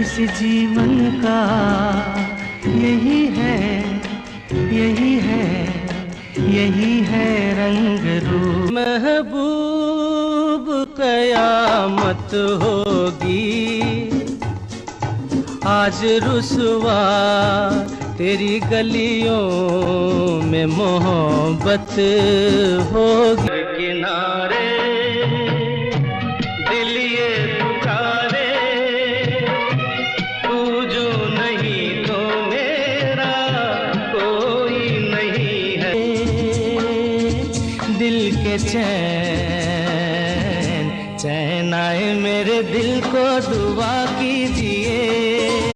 इस जीवन का यही है, यही है, यही है रंग रूप। महबूब कयामत होगी आज रुसवा तेरी गलियों में मोहब्बत होगी। किनारे दिल ये पुकारे, तू जो नहीं तो मेरा कोई नहीं है। दिल के चैन चैन आए मेरे दिल को दुआ कीजिए।